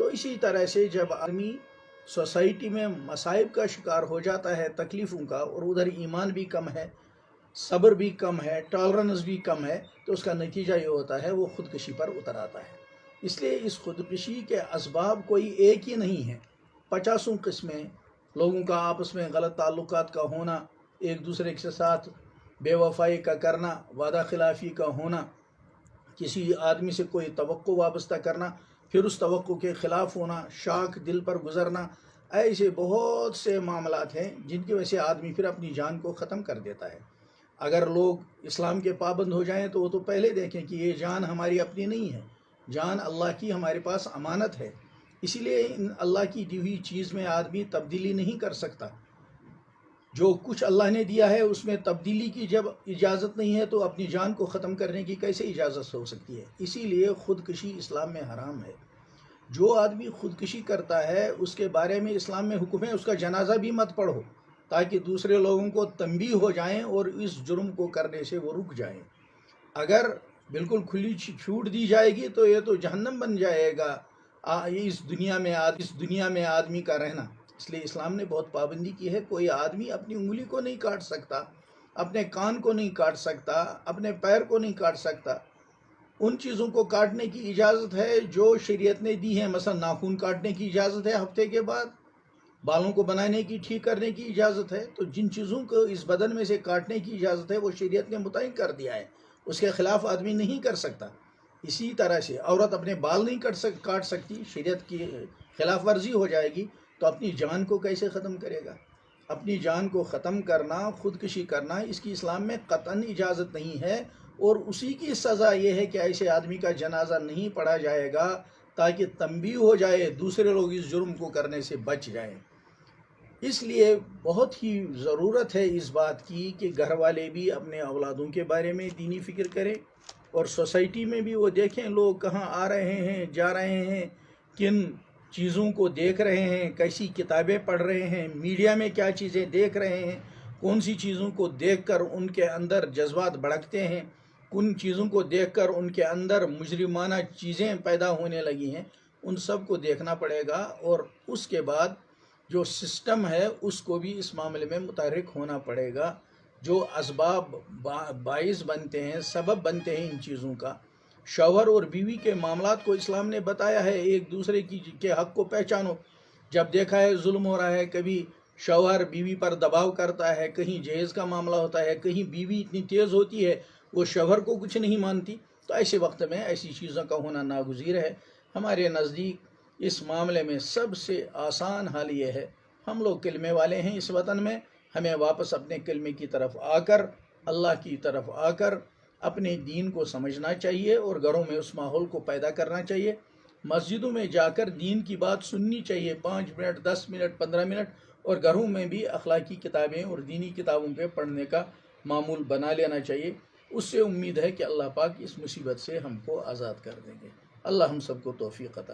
اسی طرح سے جب آدمی سوسائٹی میں مصائب کا شکار ہو جاتا ہے، تکلیفوں کا، اور ادھر ایمان بھی کم ہے، صبر بھی کم ہے، ٹالرنس بھی کم ہے، تو اس کا نتیجہ یہ ہوتا ہے وہ خودکشی پر اتر آتا ہے۔ اس لیے اس خودکشی کے اسباب کوئی ایک ہی نہیں ہے، 50 قسمیں، لوگوں کا آپس میں غلط تعلقات کا ہونا، ایک دوسرے کے ساتھ بے وفائی کا کرنا، وعدہ خلافی کا ہونا، کسی آدمی سے کوئی توقع وابستہ کرنا، پھر اس توقع کے خلاف ہونا، شاک دل پر گزرنا، ایسے بہت سے معاملات ہیں جن کی وجہ سے آدمی پھر اپنی جان کو ختم کر دیتا ہے۔ اگر لوگ اسلام کے پابند ہو جائیں تو وہ تو پہلے دیکھیں کہ یہ جان ہماری اپنی نہیں ہے، جان اللہ کی ہمارے پاس امانت ہے، اسی لیے اللہ کی دی ہوئی چیز میں آدمی تبدیلی نہیں کر سکتا۔ جو کچھ اللہ نے دیا ہے اس میں تبدیلی کی جب اجازت نہیں ہے تو اپنی جان کو ختم کرنے کی کیسے اجازت ہو سکتی ہے؟ اسی لیے خودکشی اسلام میں حرام ہے۔ جو آدمی خودکشی کرتا ہے اس کے بارے میں اسلام میں حکم ہے اس کا جنازہ بھی مت پڑھو، تاکہ دوسرے لوگوں کو تنبیہ ہو جائیں اور اس جرم کو کرنے سے وہ رک جائیں۔ اگر بالکل کھلی چھوٹ دی جائے گی تو یہ تو جہنم بن جائے گا اس دنیا میں آدمی کا رہنا۔ اس لیے اسلام نے بہت پابندی کی ہے، کوئی آدمی اپنی انگلی کو نہیں کاٹ سکتا، اپنے کان کو نہیں کاٹ سکتا، اپنے پیر کو نہیں کاٹ سکتا۔ ان چیزوں کو کاٹنے کی اجازت ہے جو شریعت نے دی ہے، مثلا ناخن کاٹنے کی اجازت ہے ہفتے کے بعد، بالوں کو بنانے کی، ٹھیک کرنے کی اجازت ہے۔ تو جن چیزوں کو اس بدن میں سے کاٹنے کی اجازت ہے وہ شریعت نے متعین کر دیا ہے، اس کے خلاف آدمی نہیں کر سکتا۔ اسی طرح سے عورت اپنے بال نہیں کاٹ سکتی، شریعت کی خلاف ورزی ہو جائے گی تو اپنی جان کو کیسے ختم کرے گا؟ اپنی جان کو ختم کرنا، خودکشی کرنا، اس کی اسلام میں قطعاً اجازت نہیں ہے، اور اسی کی سزا یہ ہے کہ ایسے آدمی کا جنازہ نہیں پڑھا جائے گا تاکہ تنبیہ ہو جائے، دوسرے لوگ اس جرم کو کرنے سے بچ جائیں۔ اس لیے بہت ہی ضرورت ہے اس بات کی کہ گھر والے بھی اپنے اولادوں کے بارے میں دینی فکر کریں، اور سوسائٹی میں بھی وہ دیکھیں لوگ کہاں آ رہے ہیں، جا رہے ہیں، کن چیزوں کو دیکھ رہے ہیں، کیسی کتابیں پڑھ رہے ہیں، میڈیا میں کیا چیزیں دیکھ رہے ہیں، کون سی چیزوں کو دیکھ کر ان کے اندر جذبات بھڑکتے ہیں، کن چیزوں کو دیکھ کر ان کے اندر مجرمانہ چیزیں پیدا ہونے لگی ہیں، ان سب کو دیکھنا پڑے گا، اور اس کے بعد جو سسٹم ہے اس کو بھی اس معاملے میں متحرک ہونا پڑے گا۔ جو اسباب باعث بنتے ہیں، سبب بنتے ہیں ان چیزوں کا، شوہر اور بیوی کے معاملات کو اسلام نے بتایا ہے، ایک دوسرے کے حق کو پہچانو۔ جب دیکھا ہے ظلم ہو رہا ہے، کبھی شوہر بیوی پر دباؤ کرتا ہے، کہیں جہیز کا معاملہ ہوتا ہے، کہیں بیوی اتنی تیز ہوتی ہے وہ شوہر کو کچھ نہیں مانتی، تو ایسے وقت میں ایسی چیزوں کا ہونا ناگزیر ہے۔ ہمارے نزدیک اس معاملے میں سب سے آسان حل یہ ہے، ہم لوگ کلمے والے ہیں اس وطن میں، ہمیں واپس اپنے کلمے کی طرف آ کر، اللہ کی طرف آ کر اپنے دین کو سمجھنا چاہیے، اور گھروں میں اس ماحول کو پیدا کرنا چاہیے۔ مسجدوں میں جا کر دین کی بات سننی چاہیے، 5 منٹ، 10 منٹ، 15 منٹ، اور گھروں میں بھی اخلاقی کتابیں اور دینی کتابوں پہ پڑھنے کا معمول بنا لینا چاہیے۔ اس سے امید ہے کہ اللہ پاک اس مصیبت سے ہم کو آزاد کر دیں گے۔ اللہ ہم سب کو توفیق عطا